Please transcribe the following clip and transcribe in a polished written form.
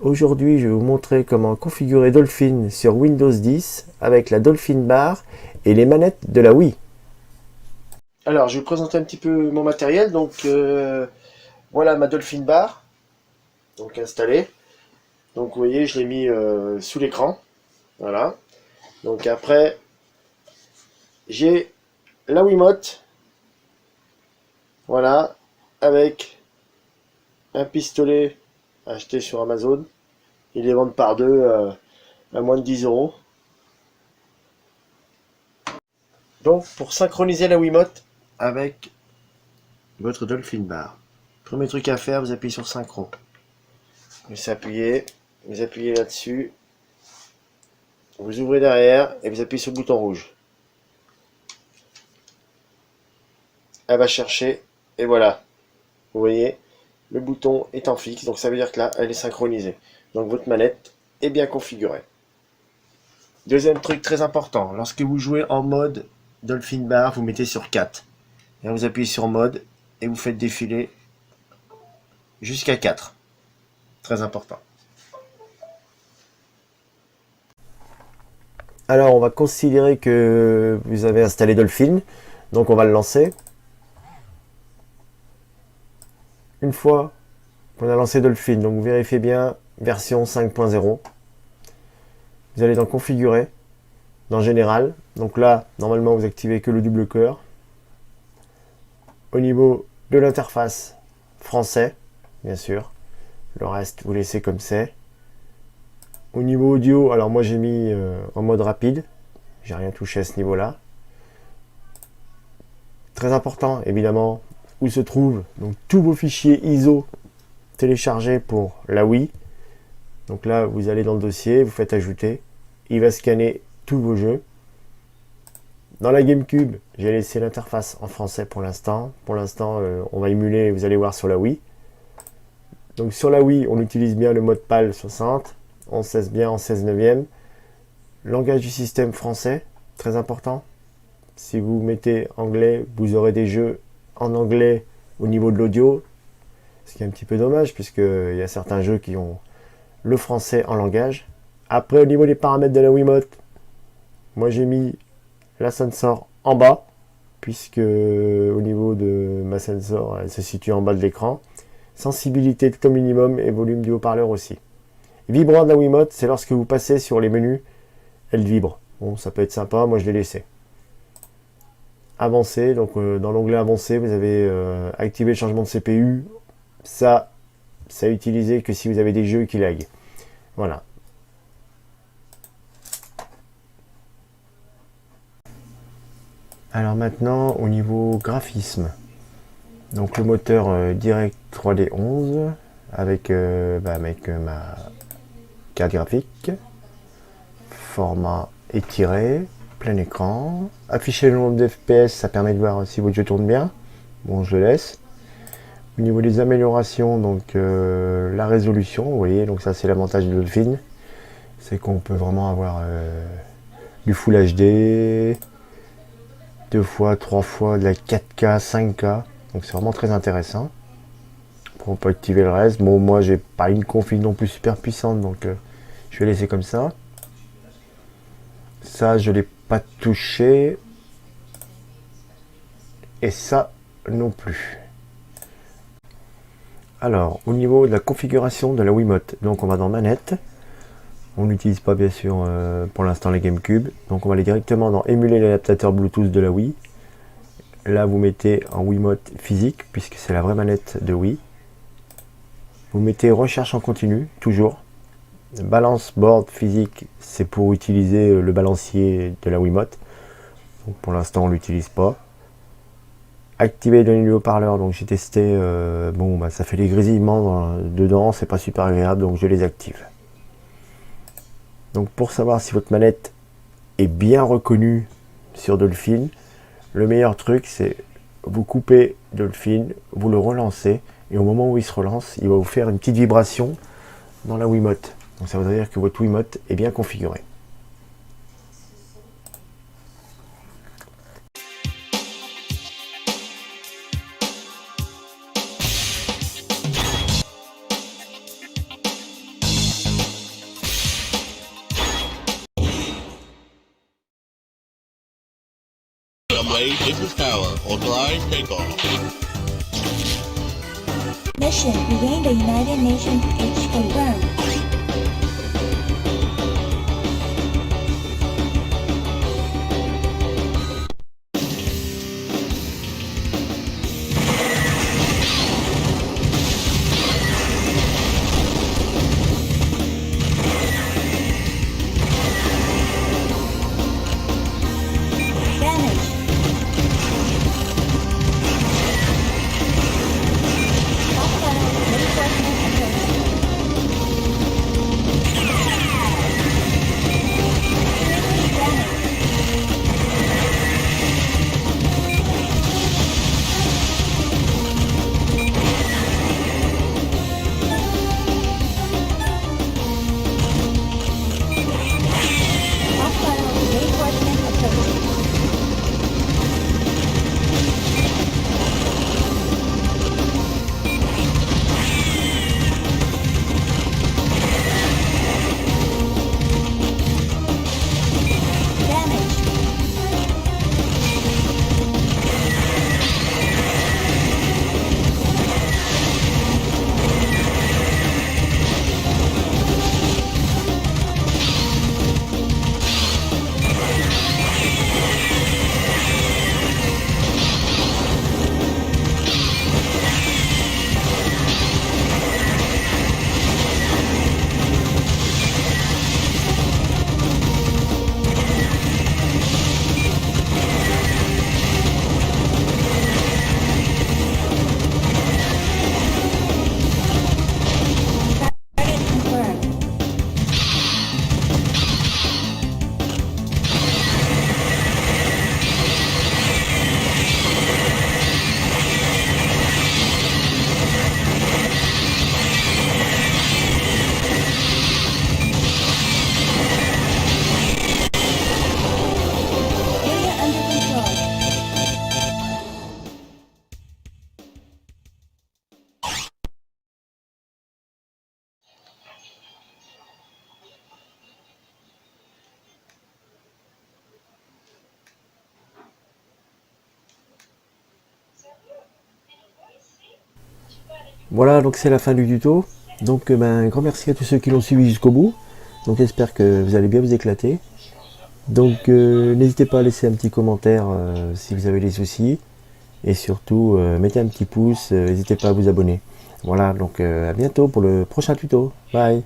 Aujourd'hui, je vais vous montrer comment configurer Dolphin sur Windows 10 avec la Dolphin Bar et les manettes de la Wii. Alors, je vais vous présenter un petit peu mon matériel. Voilà ma Dolphin Bar, donc installée. Donc, vous voyez, je l'ai mis sous l'écran. Voilà. Donc après, j'ai la Wiimote. Voilà, avec un pistolet acheté sur Amazon. Ils les vendent par deux à moins de 10 €. Donc, pour synchroniser la Wiimote avec votre Dolphin Bar, premier truc à faire, vous appuyez sur synchro. Vous appuyez là-dessus, vous ouvrez derrière et vous appuyez sur le bouton rouge. Elle va chercher et voilà. Vous voyez, le bouton est en fixe, donc ça veut dire que là, elle est synchronisée. Donc votre manette est bien configurée. Deuxième truc très important, lorsque vous jouez en mode Dolphin Bar, vous mettez sur 4. Et vous appuyez sur mode et vous faites défiler jusqu'à 4. Très important. Alors on va considérer que vous avez installé Dolphin, donc on va le lancer. Une fois qu'on a lancé Dolphin, donc vous vérifiez bien version 5.0. Vous allez dans configurer, dans général. Donc là, normalement vous activez que le double cœur. Au niveau de l'interface, français, bien sûr. Le reste, vous laissez comme c'est. Au niveau audio, alors moi j'ai mis en mode rapide. J'ai rien touché à ce niveau-là. Très important, évidemment, où se trouvent donc tous vos fichiers ISO téléchargés pour la Wii. Donc là, vous allez dans le dossier, vous faites ajouter. Il va scanner tous vos jeux. Dans la GameCube, j'ai laissé l'interface en français pour l'instant. Pour l'instant, on va émuler, vous allez voir sur la Wii. Donc sur la Wii, on utilise bien le mode PAL 60. On cesse bien en 16 neuvième. Langage du système français, très important. Si vous mettez anglais, vous aurez des jeux en anglais au niveau de l'audio. Ce qui est un petit peu dommage, puisqu'il y a certains jeux qui ont le français en langage. Après, au niveau des paramètres de la Wiimote, moi j'ai mis la sensor en bas, puisque au niveau de ma sensor, elle se situe en bas de l'écran. Sensibilité tout au minimum et volume du haut-parleur aussi. Vibrant de la Wiimote, c'est lorsque vous passez sur les menus, elle vibre. Bon, ça peut être sympa, moi je l'ai laissé. Avancé, donc dans l'onglet avancé, vous avez activé le changement de CPU. Ça à utiliser que si vous avez des jeux qui lag. Voilà. Alors maintenant, au niveau graphisme, donc le moteur Direct 3D 11 avec ma carte graphique, format étiré, plein écran, afficher le nombre d'FPS, ça permet de voir si votre jeu tourne bien. Bon, je le laisse. Au niveau des améliorations, donc la résolution, vous voyez, donc ça c'est l'avantage de Dolphin, c'est qu'on peut vraiment avoir du Full HD, 2 fois, 3 fois de la 4K, 5K, donc c'est vraiment très intéressant. On peut activer le reste. Bon, moi j'ai pas une config non plus super puissante, donc je vais laisser comme ça. Ça, je l'ai pas touché. Et ça non plus. Alors, au niveau de la configuration de la Wiimote, donc on va dans manette. On n'utilise pas bien sûr pour l'instant les GameCube. Donc on va aller directement dans émuler l'adaptateur Bluetooth de la Wii. Là vous mettez en Wiimote physique, puisque c'est la vraie manette de Wii. Vous mettez recherche en continu, toujours. Balance board physique, c'est pour utiliser le balancier de la Wiimote. Donc pour l'instant on l'utilise pas. Activer le haut-parleur, donc j'ai testé, ça fait des grésillements dedans, c'est pas super agréable, donc je les active. Donc pour savoir si votre manette est bien reconnue sur Dolphin, le meilleur truc c'est vous coupez Dolphin, vous le relancez, et au moment où il se relance, il va vous faire une petite vibration dans la Wiimote. Donc ça veut dire que votre Wiimote est bien configurée. runway, Business Tower. Authorized takeoff. Mission regain the United Nations H confirmed. Damage. Hostile reinforcement approaching. Seriously damaged. Hostile reinforcement approaching. Damage. Target confirmed. Area under control. Voilà, donc c'est la fin du tuto. Donc un grand merci à tous ceux qui l'ont suivi jusqu'au bout. Donc j'espère que vous allez bien vous éclater. Donc n'hésitez pas à laisser un petit commentaire si vous avez des soucis. Et surtout, mettez un petit pouce, n'hésitez pas à vous abonner. Voilà, donc à bientôt pour le prochain tuto. Bye.